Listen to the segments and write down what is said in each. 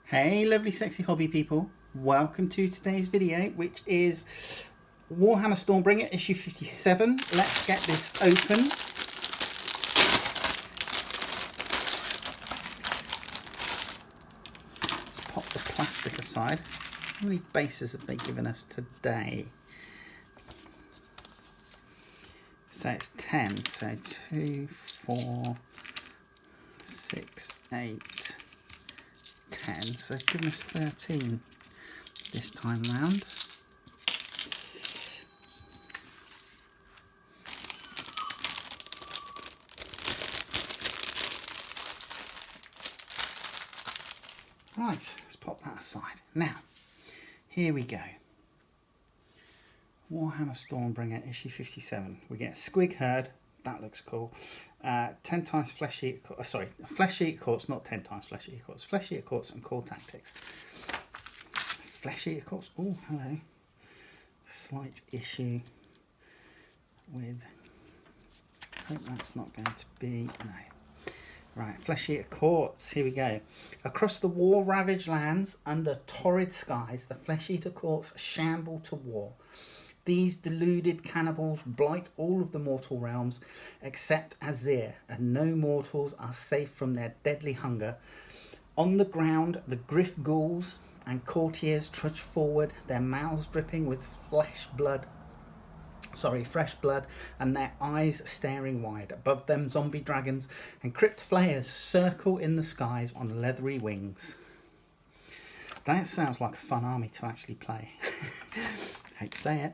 Hey lovely sexy hobby people, welcome to today's video, which is Warhammer Stormbringer issue 57. Let's get this open. Let's pop the plastic aside. How many bases have they given us today? So it's 10, so 2, 4, 6, 8, 10, so give us 13 this time round. Right, let's pop that aside. Now, here we go. Warhammer Stormbringer issue 57. We get Squig herd. That looks cool. 10 times flesh eater quartz. Sorry, flesh eater quartz, not 10 times flesh eater quartz. Flesh eater quartz and core tactics. Flesh eater quartz. Oh, hello. Slight issue with. Hope that's not going to be. No. Right, flesh eater quartz. Here we go. Across the war-ravaged lands under torrid skies, the flesh eater quartz shamble to war. These deluded cannibals blight all of the mortal realms except Azir, and no mortals are safe from their deadly hunger. On the ground, the griff ghouls and courtiers trudge forward, their mouths dripping with fresh blood, and their eyes staring wide. Above them, zombie dragons and crypt flayers circle in the skies on leathery wings. That sounds like a fun army to actually play. Hate to say it.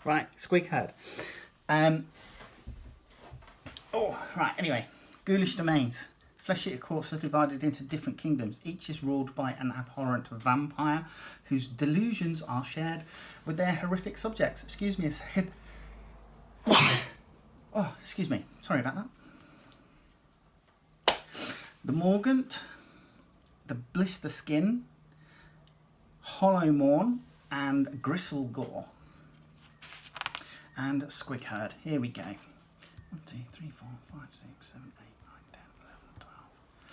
Right, Squig herd. Anyway. Ghoulish domains. Flesh eater quartz are divided into different kingdoms. Each is ruled by an abhorrent vampire whose delusions are shared with their horrific subjects. Excuse me a second. Oh, excuse me. Sorry about that. The Morgant, the Blister Skin, Hollow Morn, and Gristle Gore. And Squig herd. Here we go. 1, 2, 3, 4, 5, 6, 7, 8, 9, 10,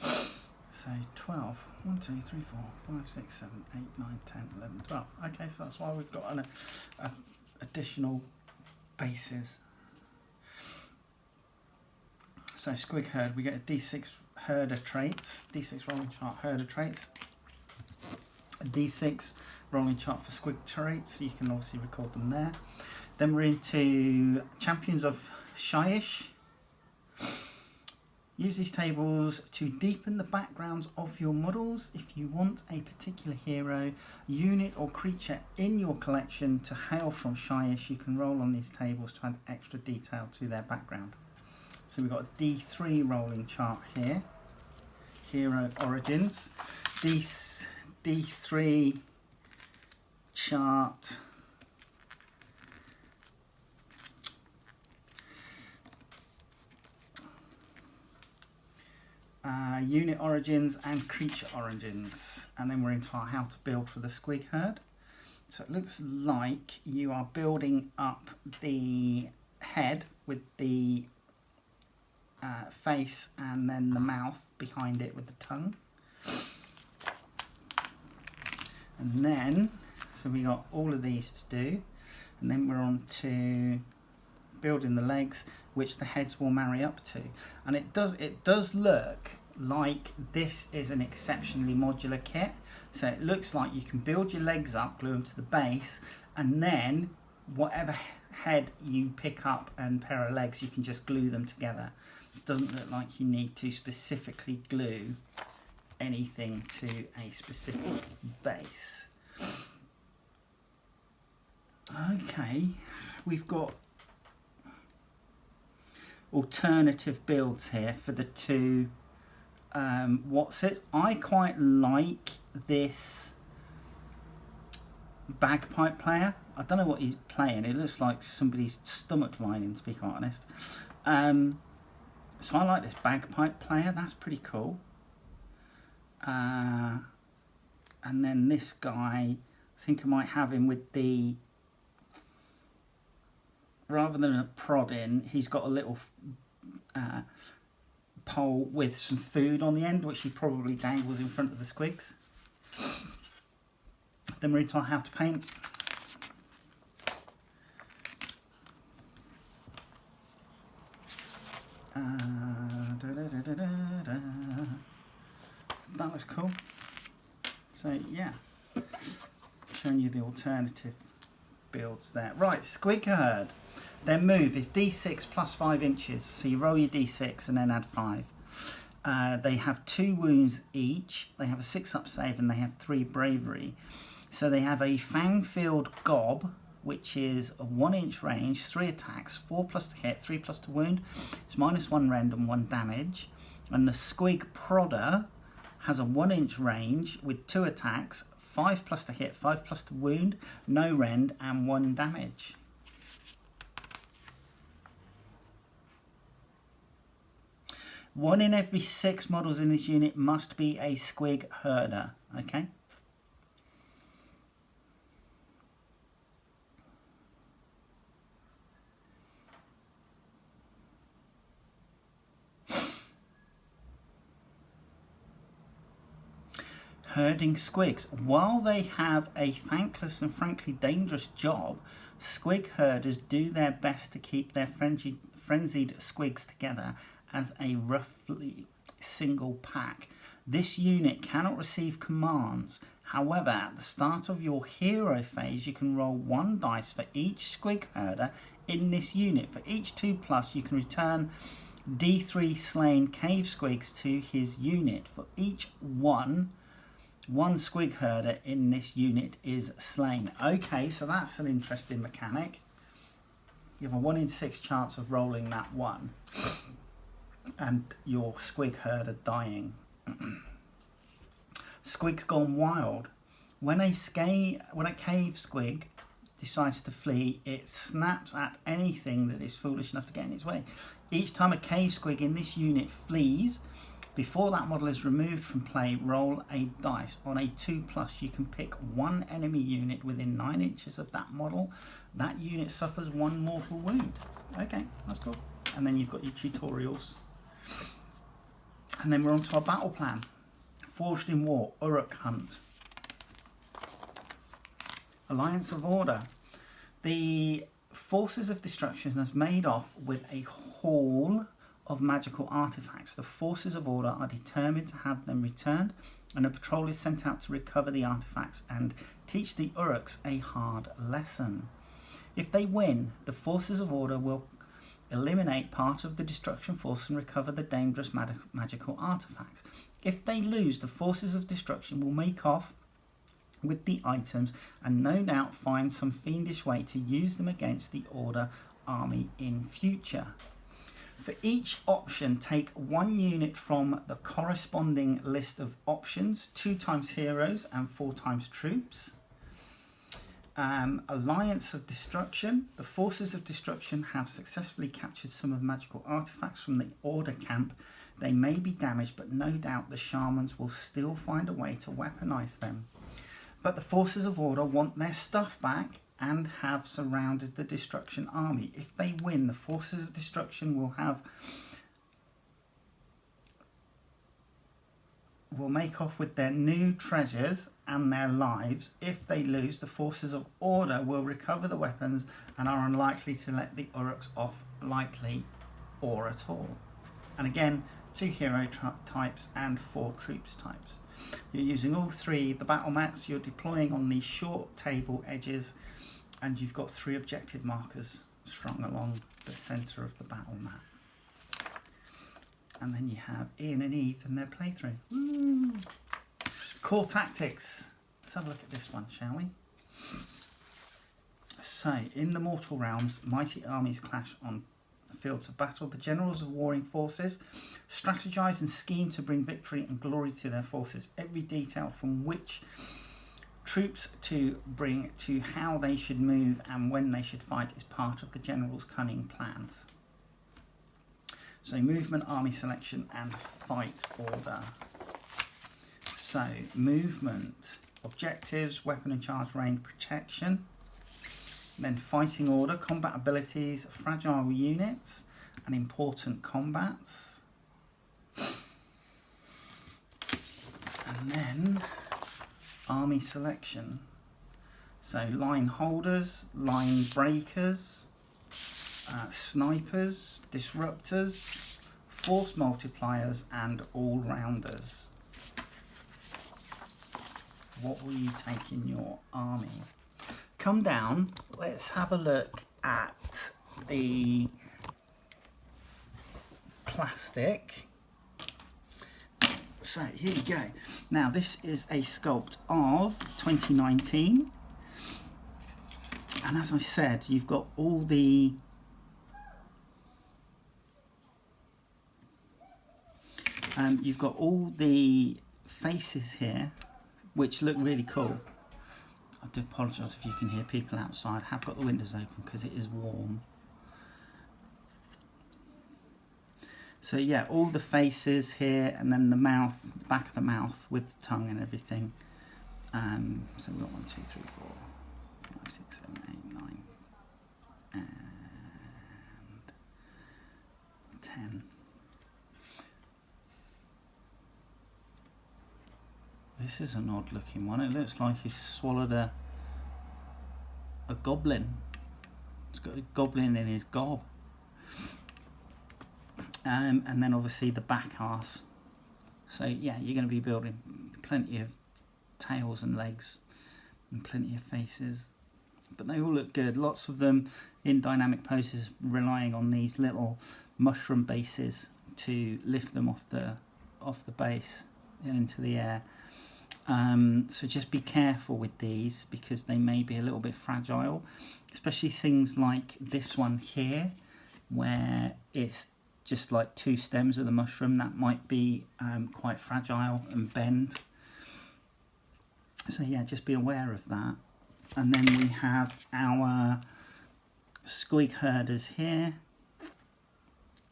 11, 12. So 12. 1, 2, 3, 4, 5, 6, 7, 8, 9, 10, 11, 12. Okay, so that's why we've got an additional bases. So Squig herd, we get a D6 herder traits, D6 rolling chart herder traits, a D6 rolling chart for Squig traits, so you can obviously record them there. Then we're into Champions of Shyish. Use these tables to deepen the backgrounds of your models. If you want a particular hero, unit or creature in your collection to hail from Shyish, you can roll on these tables to add extra detail to their background. So we've got a D3 rolling chart here. Hero origins. D3 chart. Unit origins and creature origins, and then we're into our how to build for the Squig herd. So it looks like you are building up the head with the face and then the mouth behind it with the tongue, and then so we got all of these to do, and then we're on to building the legs, which the heads will marry up to. And it does look like this is an exceptionally modular kit. So it looks like you can build your legs up, glue them to the base, and then whatever head you pick up and pair of legs, you can just glue them together. It doesn't look like you need to specifically glue anything to a specific base. Okay, we've got alternative builds here for the two Watsits. I quite like this bagpipe player. I don't know what he's playing. It looks like somebody's stomach lining, to be quite honest. So I like this bagpipe player. That's pretty cool. And then this guy, I think I might have him with the, rather than a prod in, he's got a little pole with some food on the end, which he probably dangles in front of the squigs. Then we're into our how to paint. That was cool. So yeah, showing you the alternative builds there. Right, Squig herd. Their move is d6 plus 5 inches. So you roll your d6 and then add 5. They have 2 wounds each. They have a 6-up save and they have 3 bravery. So they have a fang-filled gob, which is a 1-inch range, 3 attacks, 4 plus to hit, 3 plus to wound. It's -1 rend and 1 damage. And the Squig prodder has a 1-inch range with 2 attacks, 5 plus to hit, 5 plus to wound, no rend and 1 damage. One in every 6 models in this unit must be a Squig herder, okay? Herding squigs. While they have a thankless and frankly dangerous job, Squig herders do their best to keep their frenzied squigs together as a roughly single pack. This unit cannot receive commands. However, at the start of your hero phase, you can roll 1 dice for each Squig herder in this unit. For each 2+, you can return D3 slain cave squigs to his unit. For each one Squig herder in this unit is slain. Okay, so that's an interesting mechanic. You have a 1 in 6 chance of rolling that 1 and your Squig herder dying. Squig's gone wild. When a cave squig decides to flee, it snaps at anything that is foolish enough to get in its way. Each time a cave squig in this unit flees, before that model is removed from play, roll a dice. On a 2+, you can pick 1 enemy unit within 9 inches of that model. That unit suffers 1 mortal wound. Okay, that's cool. And then you've got your tutorials. And then we're on to our battle plan. Forged in War, Uruk Hunt. Alliance of Order. The Forces of Destruction has made off with a haul of magical artifacts. The Forces of Order are determined to have them returned, and a patrol is sent out to recover the artifacts and teach the Uruks a hard lesson. If they win, the Forces of Order will eliminate part of the destruction force and recover the dangerous magical artifacts. If they lose, the Forces of Destruction will make off with the items and no doubt find some fiendish way to use them against the Order army in future. For each option, take 1 unit from the corresponding list of options, 2 times heroes and 4 times troops. Alliance of Destruction. The Forces of Destruction have successfully captured some of magical artifacts from the Order camp. They may be damaged, but no doubt the shamans will still find a way to weaponize them. But the Forces of Order want their stuff back and have surrounded the Destruction army. If they win, the Forces of Destruction will make off with their new treasures and their lives. If they lose, the Forces of Order will recover the weapons and are unlikely to let the Uruks off lightly or at all. And again, 2 hero types and 4 troops types. You're using all 3 the battle mats. You're deploying on the short table edges, and you've got 3 objective markers strung along the centre of the battle map. And then you have Ian and Eve and their playthrough. Woo. Core tactics. Let's have a look at this one, shall we? So, in the Mortal Realms, mighty armies clash on the fields of battle. The generals of warring forces strategize and scheme to bring victory and glory to their forces. Every detail from which troops to bring to how they should move and when they should fight is part of the general's cunning plans. So movement, army selection and fight order. So movement, objectives, weapon and charge range, protection. Then fighting order, combat abilities, fragile units and important combats. And then army selection. So line holders, line breakers, snipers, disruptors, force multipliers and all-rounders. What will you take in your army? Come down, let's have a look at the plastic. So here you go. Now this is a sculpt of 2019. And as I said, you've got all the faces here, which look really cool. I do apologise if you can hear people outside. I have got the windows open because it is warm. So yeah, all the faces here, and then the mouth, the back of the mouth with the tongue and everything. So we've got 1, 2, 3, 4, 5, 6, 7, 8, 9, and 10. This is an odd looking one. It looks like he's swallowed a goblin. He's got a goblin in his gob. And then obviously the back arse. So yeah, you're going to be building plenty of tails and legs and plenty of faces. But they all look good. Lots of them in dynamic poses, relying on these little mushroom bases to lift them off the base and into the air. So just be careful with these because they may be a little bit fragile, especially things like this one here where it's just like 2 stems of the mushroom. That might be quite fragile and bend. So yeah, just be aware of that. And then we have our squig herders here,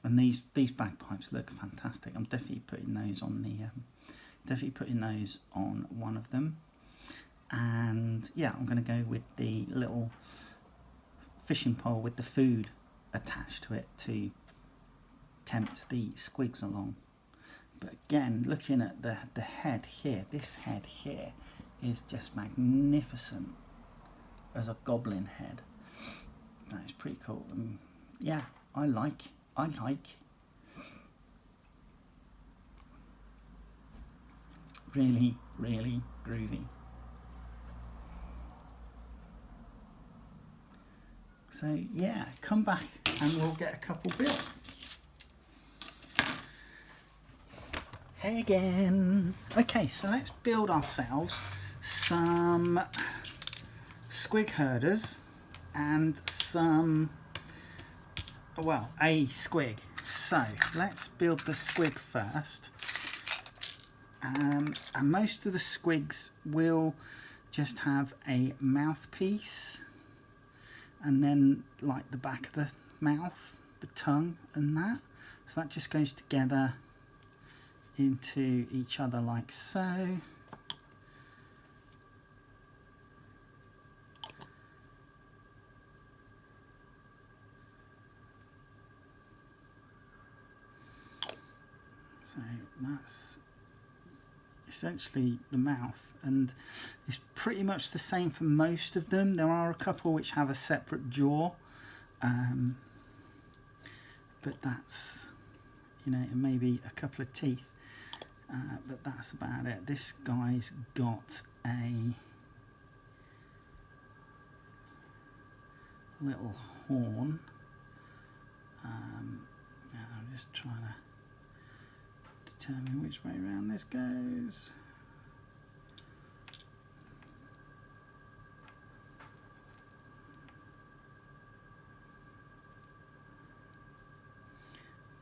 and these bagpipes look fantastic. I'm definitely putting those on the on one of them. And yeah, I'm going to go with the little fishing pole with the food attached to it to tempt the squigs along. But again, looking at the head here, this head here is just magnificent as a goblin head. That is pretty cool. Yeah, I like. Really, really groovy. So yeah, come back and we'll get a couple built. Hey again. Okay, so let's build ourselves some squig herders and some, well, a squig. So let's build the squig first. And most of the squigs will just have a mouthpiece, and then like the back of the mouth, the tongue and that. So that just goes together into each other like so. So that's essentially the mouth, and it's pretty much the same for most of them. There are a couple which have a separate jaw, but that's, you know, maybe a couple of teeth, but that's about it. This guy's got a little horn. I'm just trying to determine which way around this goes.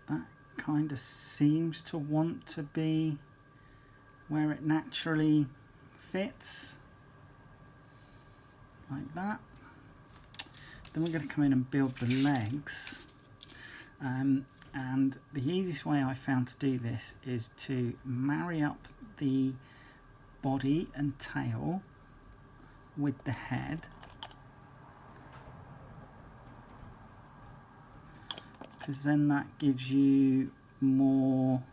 That kind of seems to want to be where it naturally fits, like that. Then we're going to come in and build the legs. And the easiest way I found to do this is to marry up the body and tail with the head, because then that gives you more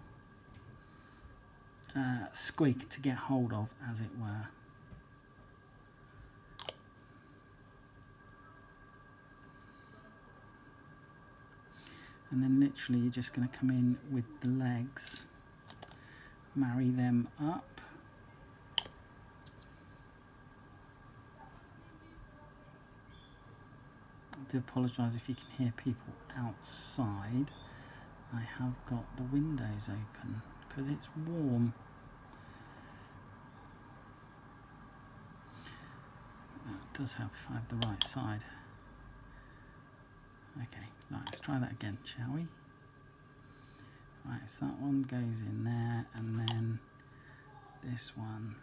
squig to get hold of, as it were. And then literally you're just going to come in with the legs, marry them up. I do apologise if you can hear people outside. I have got the windows open because it's warm. That does help if I have the right side. Okay, right, let's try that again, shall we? Right, so that one goes in there, and then this one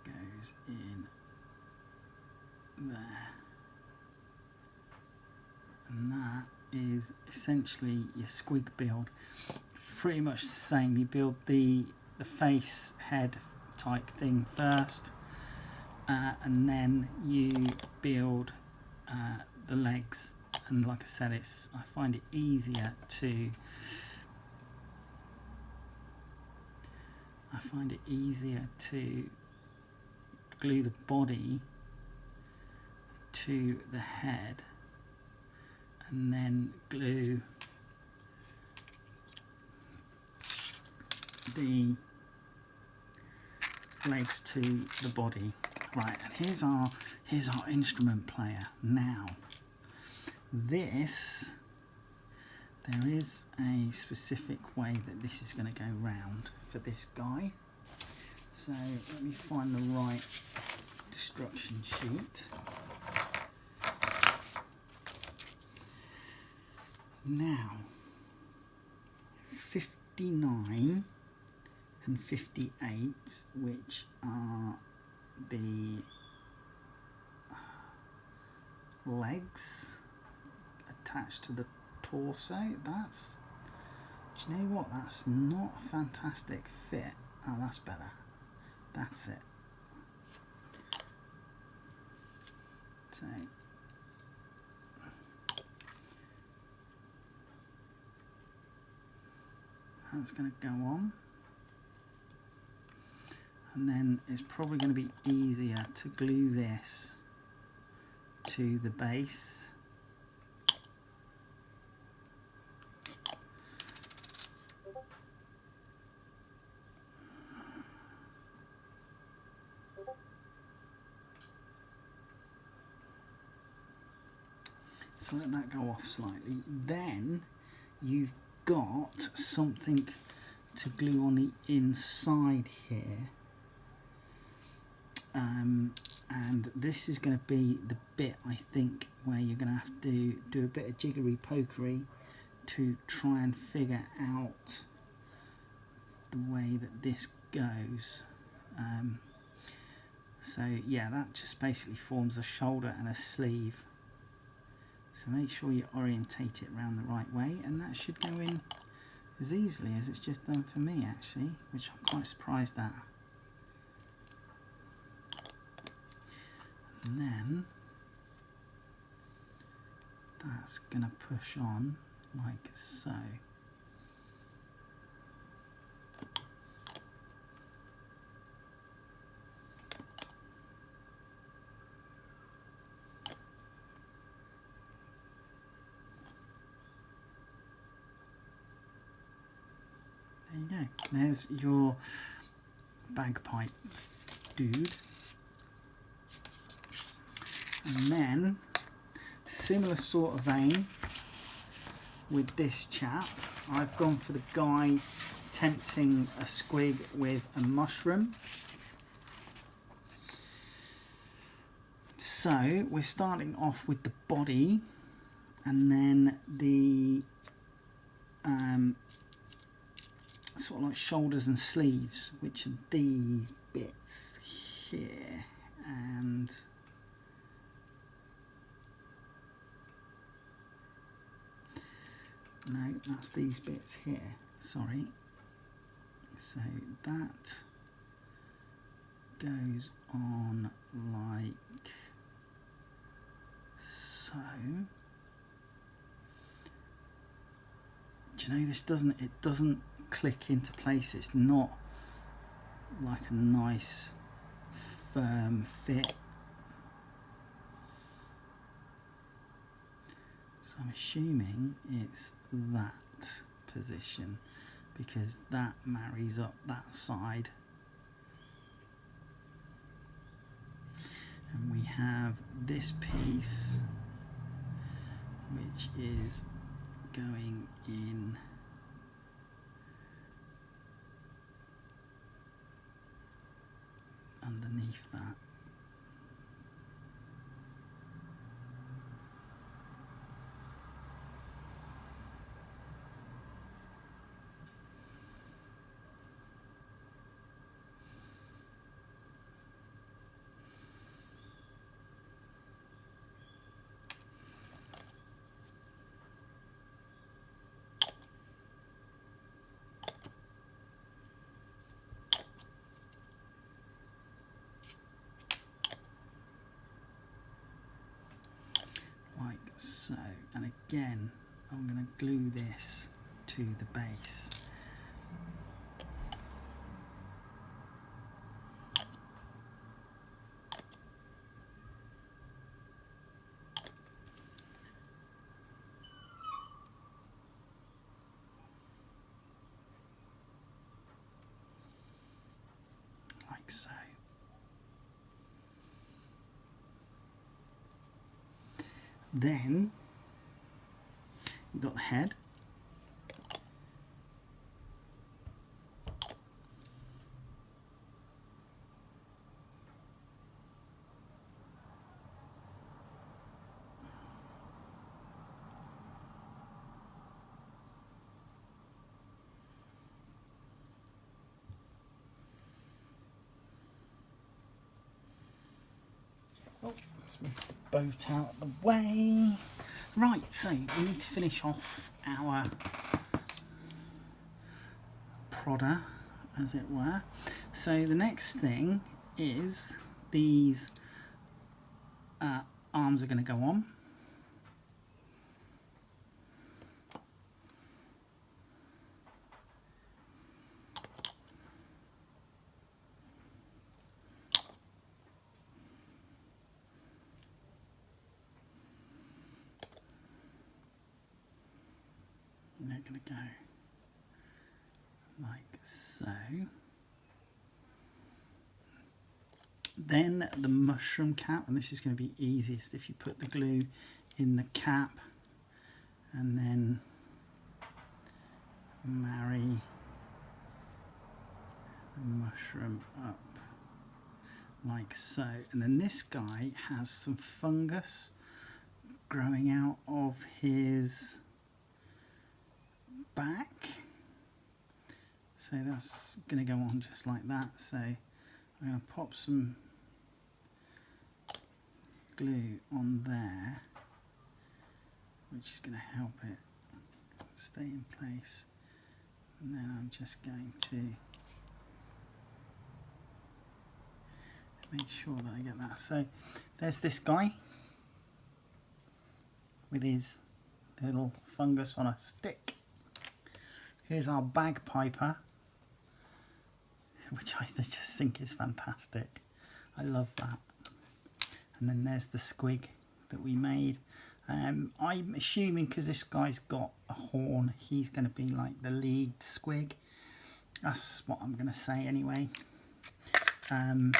goes in there. And that is essentially your squig build. Pretty much the same. You build the face, head type thing first. And then you build the legs, and like I said, I find it easier to glue the body to the head, and then glue the legs to the body. Right, and here's our instrument player. Now, there is a specific way that this is going to go round for this guy. So let me find the right destruction sheet. Now, 59 and 58, which are the legs attached to the torso. That's, do you know what, that's not a fantastic fit. Oh, that's better. That's it. So that's going to go on. And then it's probably going to be easier to glue this to the base. So let that go off slightly. Then you've got something to glue on the inside here. And this is going to be the bit, I think, where you're going to have to do a bit of jiggery pokery to try and figure out the way that this goes. So yeah, that just basically forms a shoulder and a sleeve. So make sure you orientate it around the right way, and that should go in as easily as it's just done for me, actually, which I'm quite surprised at. And then that's going to push on like so. There you go. There's your bagpipe dude. And then, similar sort of vein with this chap, I've gone for the guy tempting a squig with a mushroom. So we're starting off with the body, and then the sort of like shoulders and sleeves, which are these bits here, and no, that's these bits here, sorry. So that goes on like so. Do you know, this doesn't click into place. It's not like a nice firm fit. So I'm assuming it's that position, because that marries up that side. And we have this piece which is going in underneath that. Like so, and again I'm going to glue this to the base. Like so. Then we've got the head. Oh, let's move the boat out of the way. Right, so we need to finish off our prodder, as it were. So the next thing is these arms are going to go on. And they're going to go like so. Then the mushroom cap, and this is going to be easiest if you put the glue in the cap and then marry the mushroom up like so. And then this guy has some fungus growing out of his back, so that's going to go on just like that. So I'm going to pop some glue on there, which is going to help it stay in place, and then I'm just going to make sure that I get that. So there's this guy with his little fungus on a stick. Here's our bagpiper, which I just think is fantastic. I love that. And then there's the squig that we made. I'm assuming because this guy's got a horn, he's going to be like the lead squig. That's what I'm going to say anyway. And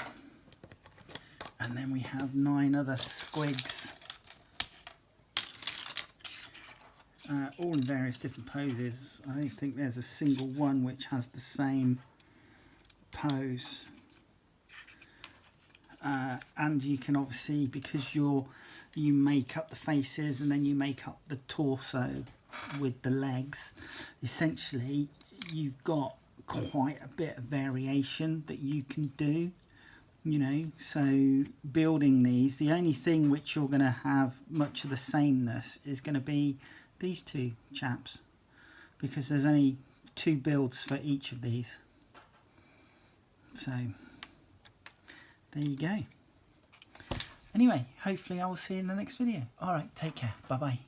then we have 9 other squigs. All in various different poses. I don't think there's a single one which has the same pose. And you can obviously, because you make up the faces and then you make up the torso with the legs, essentially you've got quite a bit of variation that you can do, you know. So building these, the only thing which you're going to have much of the sameness is going to be these two chaps, because there's only 2 builds for each of these. So there you go. Anyway, hopefully I will see you in the next video. Alright, take care. Bye bye.